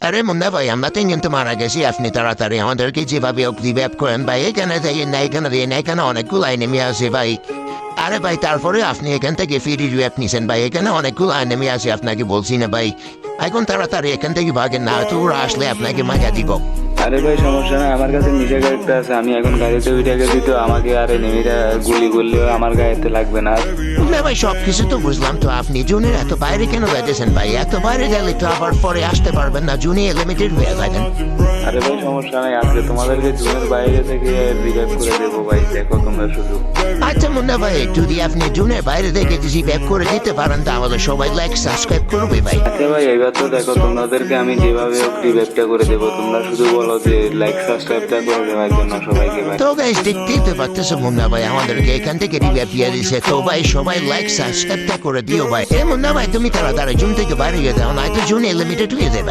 আরে মুন্না ভাই, আমরা তিনজন তো মারা গেছি, আপনি তাড়াতাড়ি আমাদেরকে যেভাবে রিভাইভ করেন ভাই। এখানে দেখেন না, এখানে দিয়ে না, এখানে অনেকগুলো এনিমি আছে ভাই। আরে ভাই, তারপরে আপনি এখান থেকে ফ্রি রিভাইভ নিছেন ভাই। এখানে অনেকগুলো এনিমি আছে, আপনাকে বলছি না ভাই। এখন তাড়াতাড়ি এখান থেকে ভাগেন, না তো ওরা আসলে আপনাকে মারা দিব। আরে ভাই সমস্যা নাই, আমার কাছে নিজের গাড়িটা আছে, আমি এখন গাড়িতে উঠে গেছি তো আমাকে আর এনিমিরা গুলি করলেও আমার গাড়িতে লাগবে না। না ভাই, সবকিছু তো বুঝলাম, তো আপনি জুনের এত বাইরে কেন যাইতেছেন ভাই? এত বাইরে গেলে তো আবার পরে আসতে পারবেন না, জুনে লিমিটেড হয়ে যাবেন। আরে ভাই সমস্যা নাই, আজকে তোমাদেরকে জুনের বাইরে থেকে রিভাইভ করে দেবো ভাই, দেখো তোমরা শুধু। আচ্ছা মুন্না ভাই, যদি আপনি জুনের বাইরে থেকে রিভাইভ করে দিতে পারেন তাহলে সবাই লাইক সাবস্ক্রাইব করবে ভাই। আচ্ছা ভাই, এবার তো দেখো তোমাদেরকে আমি যেভাবে রিভাইভটা করে দেবো, তোমরা শুধু বলো যে লাইক সাবস্ক্রাইবটা করে দেওয়ার জন্য সবাইকে ভাই। তো গাইস, দেখতেই তো পাচ্ছেছো মুন্না ভাই আমাদেরকে এখান থেকে রিভাইভ দিয়ে দিছে। তো ভাই সবাই লাইক সাবস্ক্রাইবটা করে দিও ভাই। এ মুন্না ভাই, তুমি তাড়াতাড়ি জুন থেকে বাইরে গিয়ে যাও, নয়তো জুনে লিমিটেড হয়ে যাবে।